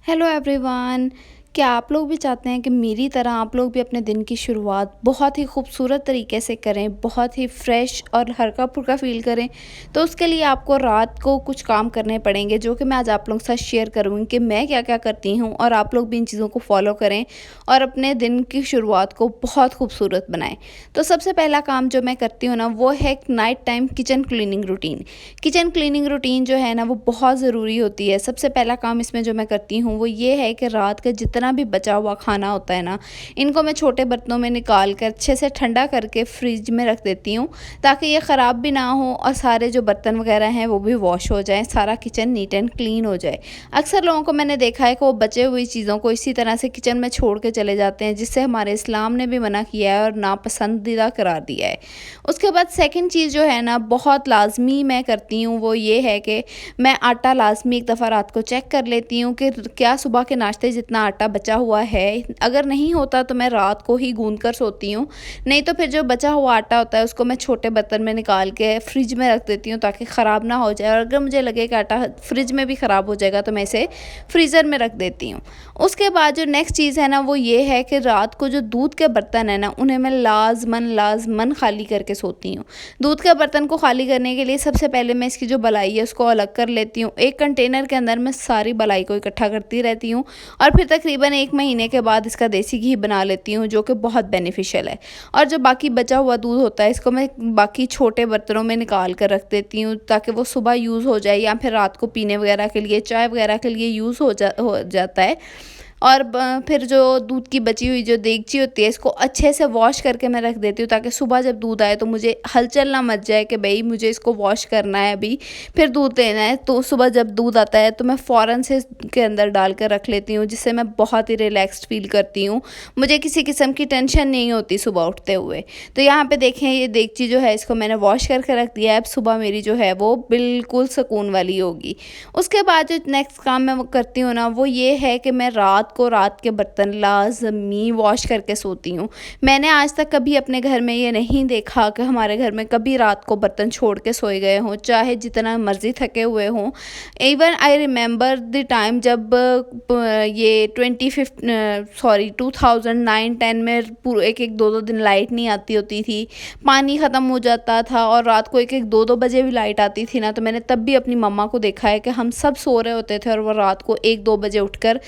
Hello everyone. क्या आप लोग भी चाहते हैं कि मेरी तरह आप लोग भी अपने दिन की शुरुआत बहुत ही खूबसूरत तरीके से करें, बहुत ही फ्रेश और हल्का फुल्का फील करें? तो उसके लिए आपको रात को कुछ काम करने पड़ेंगे, जो कि मैं आज आप लोगों के साथ शेयर करूँगी कि मैं क्या-क्या करती हूँ और आप लोग भी इन चीज़ों को फॉलो करें और अपने दिन की शुरुआत को बहुत खूबसूरत बनाएँ। तो सबसे पहला काम जो मैं करती हूँ ना, वो है night time kitchen cleaning routine. Kitchen cleaning routine जो है ना, वो बहुत ज़रूरी होती है। सबसे पहला काम इसमें जो मैं करती हूँ वो ये है कि रात का जितना भी बचा हुआ खाना होता है ना, इनको मैं छोटे बर्तनों में निकाल कर अच्छे से ठंडा करके फ्रिज में रख देती हूँ, ताकि ये ख़राब भी ना हो और सारे जो बर्तन वगैरह हैं वो भी वॉश हो जाएँ, सारा किचन नीट एंड क्लीन हो जाए। अक्सर लोगों को मैंने देखा है कि वो बचे हुई चीज़ों को इसी तरह से किचन में छोड़ के चले जाते हैं, जिससे हमारे इस्लाम ने भी मना किया है और नापसंदीदा करार दिया है। उसके बाद सेकंड चीज़ जो है ना, बहुत लाज़मी मैं करती हूँ, वो ये है कि मैं आटा लाज़मी एक दफ़ा रात को चेक कर लेती हूँ कि क्या सुबह के नाश्ते जितना आटा बचा हुआ है। अगर नहीं होता तो मैं रात को ही गूँध कर सोती हूँ, नहीं तो फिर जो बचा हुआ आटा होता है उसको मैं छोटे बर्तन में निकाल के फ्रिज में रख देती हूँ, ताकि ख़राब ना हो जाए। और अगर मुझे लगे कि आटा फ्रिज में भी ख़राब हो जाएगा तो मैं इसे फ्रीज़र में रख देती हूँ। उसके बाद जो नेक्स्ट चीज़ है ना, वो ये है कि रात को जो दूध के बर्तन हैं ना, उन्हें मैं लाज़मन खाली करके सोती हूँ। दूध के बर्तन को खाली करने के लिए सबसे पहले मैं इसकी जो बलाई है उसको अलग कर लेती हूँ। एक कंटेनर के अंदर मैं सारी बलाई को इकट्ठा करती रहती हूँ और फिर तकरीबन 1 महीने के बाद इसका देसी घी बना लेती हूँ, जो कि बहुत बेनिफिशियल है। और जो बाकी बचा हुआ दूध होता है, इसको मैं बाकी छोटे बर्तनों में निकाल कर रख देती हूँ, ताकि वो सुबह यूज़ हो जाए या फिर रात को पीने वगैरह के लिए, चाय वगैरह के लिए यूज़ हो जाता है। और फिर जो दूध की बची हुई जो देगची होती है, इसको अच्छे से वॉश करके मैं रख देती हूँ, ताकि सुबह जब दूध आए तो मुझे हलचल ना मच जाए कि भई मुझे इसको वॉश करना है अभी, फिर दूध लेना है। तो सुबह जब दूध आता है तो मैं फ़ौरन से इसके अंदर डाल कर रख लेती हूँ, जिससे मैं बहुत ही रिलैक्स्ड फ़ील करती हूँ। मुझे किसी किस्म की टेंशन नहीं होती सुबह उठते हुए। तो यहाँ पे देखें, ये देगची जो है इसको मैंने वॉश करके रख दिया है। अब सुबह मेरी जो है वो बिल्कुल सुकून वाली होगी। उसके बाद जो नेक्स्ट काम मैं करती हूँ ना, वो ये है कि मैं रात के बर्तन लाज़मी वॉश करके सोती हूँ। मैंने आज तक कभी अपने घर में ये नहीं देखा कि हमारे घर में कभी रात को बर्तन छोड़ के सोए गए हों, चाहे जितना मर्ज़ी थके हुए हों। Even I remember the time जब ये 2009-10 में पूरे 1-1 2-2 दिन लाइट नहीं आती होती थी, पानी ख़त्म हो जाता था और रात को 1-1 2-2 बजे भी लाइट आती थी ना, तो मैंने तब भी अपनी मम्मा को देखा है कि हम सब सो रहे होते थे और वो रात को 1-2 बजे उठकर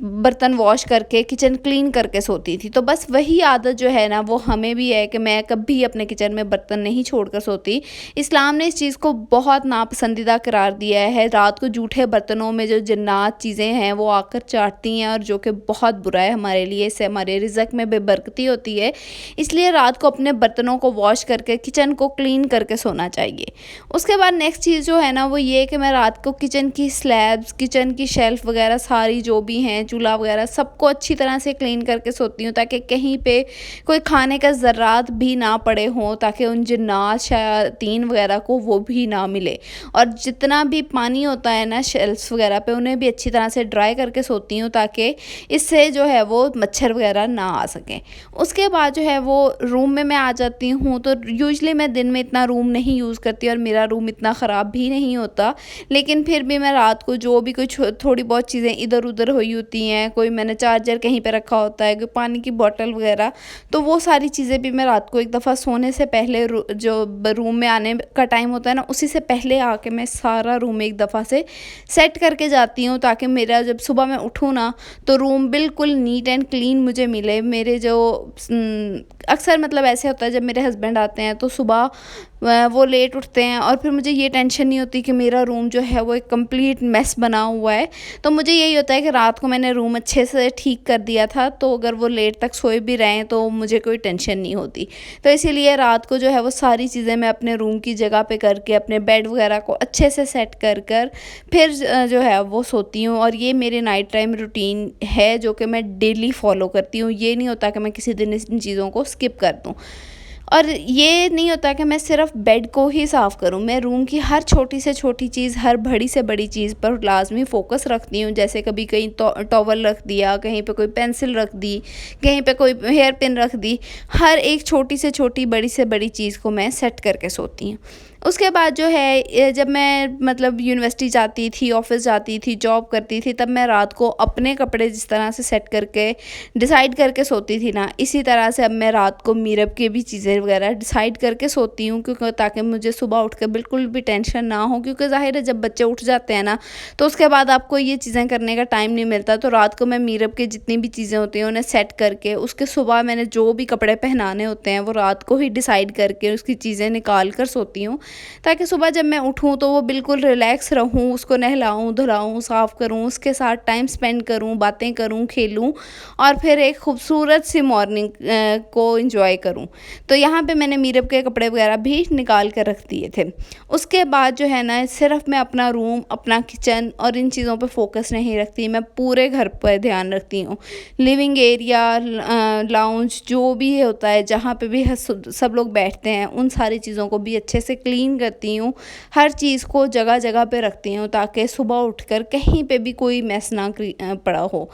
बर्तन वॉश करके किचन क्लीन करके सोती थी। तो बस वही आदत जो है ना, वो हमें भी है कि मैं कभी अपने किचन में बर्तन नहीं छोड़कर सोती। इस्लाम ने इस चीज़ को बहुत नापसंदीदा करार दिया है। रात को जूठे बर्तनों में जो जन्नात चीज़ें हैं वो आकर चाटती हैं, और जो कि बहुत बुरा है हमारे लिए। इससे हमारे रिज़्क में बेबरकती होती है। इसलिए रात को अपने बर्तनों को वॉश करके किचन को क्लीन करके सोना चाहिए। उसके बाद नेक्स्ट चीज़ जो है ना, वो ये कि मैं रात को किचन की स्लैब्स, किचन की शेल्फ़ वगैरह सारी जो भी हैं, चूल्हा वगैरह सबको अच्छी तरह से क्लीन करके सोती हूँ, ताकि कहीं पे कोई खाने का ज़र्रात भी ना पड़े हों, ताकि उन जिन्नात शयातीन वगैरह को वो भी ना मिले। और जितना भी पानी होता है ना शेल्फ्स वगैरह पे, उन्हें भी अच्छी तरह से ड्राई करके सोती हूँ, ताकि इससे जो है वो मच्छर वगैरह ना आ सकें। उसके बाद जो है वो रूम में मैं आ जाती हूँ। तो यूजुअली मैं दिन में इतना रूम नहीं यूज़ करती और मेरा रूम इतना ख़राब भी नहीं होता, लेकिन फिर भी मैं रात को जो भी कुछ थोड़ी बहुत चीज़ें इधर उधर हुई होती हैं, कोई मैंने चार्जर कहीं पे रखा होता है, कोई पानी की बॉटल वगैरह, तो वो सारी चीज़ें भी मैं रात को एक दफ़ा सोने से पहले जो रूम में आने का टाइम होता है ना, उसी से पहले आके मैं सारा रूम एक दफ़ा से सेट करके जाती हूँ, ताकि मेरा जब सुबह मैं उठूँ ना, तो रूम बिल्कुल नीट एंड क्लीन मुझे मिले। मेरे जो अक्सर मतलब ऐसे होता है, जब मेरे हस्बैंड आते हैं तो सुबह वो लेट उठते हैं और फिर मुझे ये टेंशन नहीं होती कि मेरा रूम जो है वो एक कंप्लीट मेस बना हुआ है। तो मुझे यही होता है कि रात को मैंने रूम अच्छे से ठीक कर दिया था, तो अगर वो लेट तक सोए भी रहे हैं तो मुझे कोई टेंशन नहीं होती। तो इसीलिए रात को जो है वो सारी चीज़ें मैं अपने रूम की जगह पे करके, अपने बेड वगैरह को अच्छे से सेट कर कर फिर जो है वो सोती हूँ। और ये मेरे नाइट टाइम रूटीन है, जो कि मैं डेली फॉलो करती हूँ। ये नहीं होता कि मैं किसी दिन इन चीज़ों को स्किप कर दूँ। और ये नहीं होता कि मैं सिर्फ़ बेड को ही साफ़ करूँ, मैं रूम की हर छोटी से छोटी चीज़, हर बड़ी से बड़ी चीज़ पर लाज़मी फ़ोकस रखती हूँ। जैसे कभी कहीं टॉवल रख दिया, कहीं पे कोई पेंसिल रख दी, कहीं पे कोई हेयर पिन रख दी। हर एक छोटी से छोटी, बड़ी से बड़ी चीज़ को मैं सेट करके सोती हूँ। उसके बाद जो है जब मैं मतलब यूनिवर्सिटी जाती थी, ऑफ़िस जाती थी, जॉब करती थी, तब मैं रात को अपने कपड़े जिस तरह से सेट करके डिसाइड करके सोती थी ना, इसी तरह से अब मैं रात को मीरब के भी चीज़ें वगैरह डिसाइड करके सोती हूँ, क्योंकि ताकि मुझे सुबह उठ के बिल्कुल भी टेंशन ना हो, क्योंकि ज़ाहिर है जब बच्चे उठ जाते हैं ना, तो उसके बाद आपको ये चीज़ें करने का टाइम नहीं मिलता। तो रात को मैं मीरब के जितनी भी चीज़ें होती हैं उन्हें सेट करके, उसके सुबह मैंने जो भी कपड़े पहनाने होते हैं वो रात को ही डिसाइड करके उसकी चीज़ें निकाल कर सोती हूँ, ताकि सुबह जब मैं उठूँ तो वो बिल्कुल रिलैक्स रहूँ, उसको नहलाऊँ, धुलाऊँ, साफ़ करूँ, उसके साथ टाइम स्पेंड करूँ, बातें करूँ, खेलूँ और फिर एक खूबसूरत सी मॉर्निंग को एंजॉय करूँ। तो यहाँ पे मैंने मीरब के कपड़े वगैरह भी निकाल कर रख दिए थे। उसके बाद जो है ना, सिर्फ़ मैं अपना रूम, अपना किचन और इन चीज़ों पे फ़ोकस नहीं रखती, मैं पूरे घर पर ध्यान रखती हूँ। लिविंग एरिया, लाउंज जो भी होता है, जहाँ पे भी सब लोग बैठते हैं, उन सारी चीज़ों को भी अच्छे से क्लीन करती हूँ। हर चीज़ को जगह-जगह पे रखती हूँ, ताकि सुबह उठकर कहीं पे भी कोई मेस ना पड़ा हो।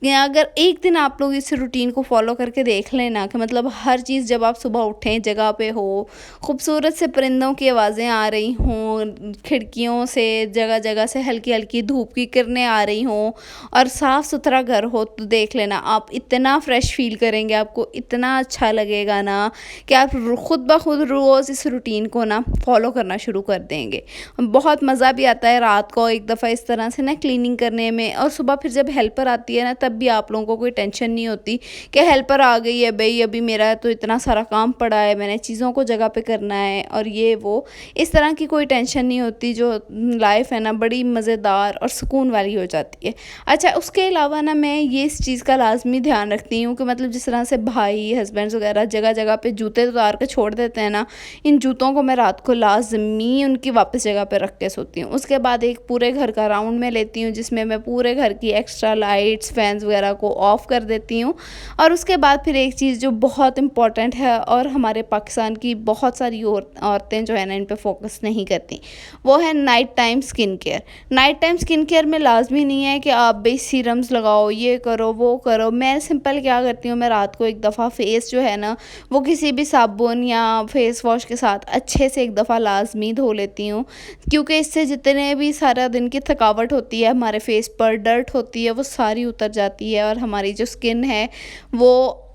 या अगर एक दिन आप लोग इस रूटीन को फ़ॉलो करके देख लें ना, कि मतलब हर चीज़ जब आप सुबह उठें जगह पे हो, खूबसूरत से परिंदों की आवाज़ें आ रही हों, खिड़कियों से जगह-जगह से हल्की-हल्की धूप की किरणें आ रही हों और साफ़-सुथरा घर हो, तो देख लेना आप इतना फ्रेश फ़ील करेंगे, आपको इतना अच्छा लगेगा ना कि आप खुद ब खुद रोज़ इस रूटीन को ना फ़ॉलो करना शुरू कर देंगे। बहुत मज़ा भी आता है रात को एक दफ़ा इस तरह से ना क्लीनिंग करने में, और सुबह फिर जब हेल्पर आती है ना, तब भी आप लोगों को कोई टेंशन नहीं होती कि हेल्पर आ गई है भई, अभी मेरा तो इतना सारा काम पड़ा है, मैंने चीज़ों को जगह पे करना है और ये वो, इस तरह की कोई टेंशन नहीं होती। जो लाइफ है ना, बड़ी मज़ेदार और सुकून वाली हो जाती है। अच्छा, उसके अलावा ना मैं ये इस चीज़ का लाज़मी ध्यान रखती हूँ कि मतलब जिस तरह से भाई, हस्बैंड्स वगैरह जगह-जगह पे जूते उतार के छोड़ देते हैं ना, इन जूतों को मैं रात को लाज़मी उनकी वापस जगह पे रख के सोती हूँ। उसके बाद एक पूरे घर का राउंड मैं लेती हूँ, जिसमें मैं पूरे घर की एक्स्ट्रा लाइट्स, फैन्स वगैरह को ऑफ़ कर देती हूँ। और उसके बाद फिर एक चीज़ जो बहुत इम्पोर्टेंट है और हमारे पाकिस्तान की बहुत सारी औरतें जो है ना इन पे फ़ोकस नहीं करती, वो है night time skin care. Night time skin care में लाज़मी नहीं है कि आप भई सीरम्स लगाओ, ये करो, वो करो। मैं सिंपल क्या करती हूँ, मैं रात को एक दफ़ा फेस जो है ना, वो किसी भी साबुन या फेस वॉश के साथ अच्छे से एक दफ़ा लाज़मी धो लेती हूँ, क्योंकि इससे जितने भी सारा दिन की थकावट होती है, हमारे फेस पर डर्ट होती है, वो सारी उतर जाती है और हमारी जो स्किन है वो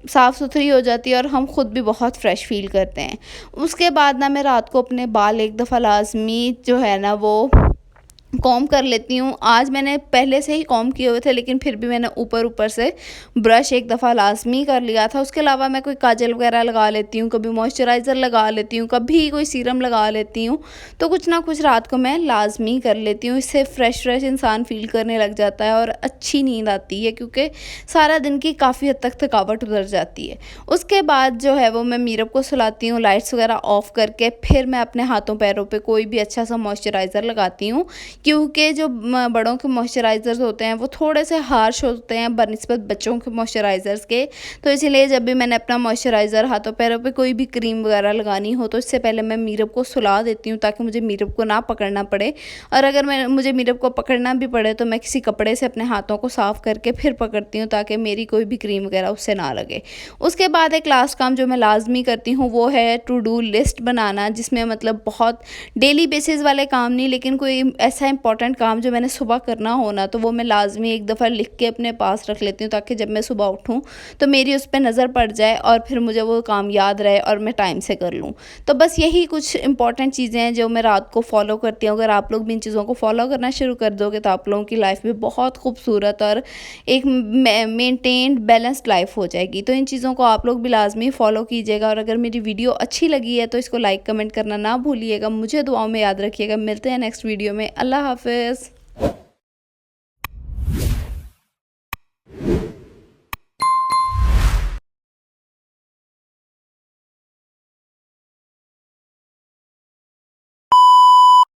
साफ़-सुथरी हो जाती है और हम खुद भी बहुत फ्रेश फ़ील करते हैं। उसके बाद ना मैं रात को अपने बाल एक दफ़ा लाज़मी जो है ना वो कॉम्ब कर लेती हूँ। आज मैंने पहले से ही कॉम्ब किए हुए थे, लेकिन फिर भी मैंने ऊपर-ऊपर से ब्रश एक दफ़ा लाज़मी कर लिया था। उसके अलावा मैं कोई काजल वगैरह लगा लेती हूँ, कभी मॉइस्चराइज़र लगा लेती हूँ, कभी कोई सीरम लगा लेती हूँ। तो कुछ ना कुछ रात को मैं लाज़मी कर लेती हूँ। इससे फ्रेश-फ्रेश इंसान फ़ील करने लग जाता है और अच्छी नींद आती है, क्योंकि सारा दिन की काफ़ी हद तक थकावट उतर जाती है। उसके बाद जो है वो मैं मीरब को सुलाती हूँ, लाइट्स वगैरह ऑफ़ करके, फिर मैं अपने हाथों-पैरों पे कोई भी अच्छा-सा मॉइस्चराइज़र लगाती हूँ, क्योंकि जो बड़ों के मॉइस्चराइज़र्स होते हैं वो थोड़े से हार्श होते हैं बनिस्बत बच्चों के मॉइस्चराइज़र्स के। तो इसीलिए जब भी मैंने अपना मॉइस्चराइज़र हाथों पैरों पे कोई भी क्रीम वगैरह लगानी हो, तो इससे पहले मैं मीरब को सुला देती हूँ, ताकि मुझे मीरब को ना पकड़ना पड़े। और अगर मुझे मीरब को पकड़ना भी पड़े, तो मैं किसी कपड़े से अपने हाथों को साफ़ करके फिर पकड़ती हूँ, ताकि मेरी कोई भी क्रीम वगैरह उससे ना लगे। उसके बाद एक लास्ट काम जो मैं लाज़मी करती हूँ, वो है टू डू लिस्ट बनाना, जिसमें मतलब बहुत डेली बेसिस वाले काम नहीं, लेकिन कोई ऐसा इंपॉर्टेंट काम जो मैंने सुबह करना हो ना, तो वो मैं लाज़मी एक दफ़ा लिख के अपने पास रख लेती हूँ, ताकि जब मैं सुबह उठूँ तो मेरी उस पे नज़र पड़ जाए और फिर मुझे वो काम याद रहे और मैं टाइम से कर लूँ। तो बस यही कुछ इंपॉर्टेंट चीज़ें हैं जो मैं रात को फ़ॉलो करती हूँ। अगर आप लोग भी इन चीज़ों को फ़ॉलो करना शुरू कर दोगे, तो आप लोगों की लाइफ भी बहुत खूबसूरत और एक मेंटेन्ड बैलेंस्ड लाइफ हो जाएगी। तो इन चीज़ों को आप लोग भी लाज़मी फ़ॉलो कीजिएगा, और अगर मेरी वीडियो अच्छी लगी है तो इसको लाइक कमेंट करना ना भूलिएगा। मुझे दुआओं में याद रखिएगा। मिलते हैं नेक्स्ट वीडियो में। अल्लाह हाफ़िज़।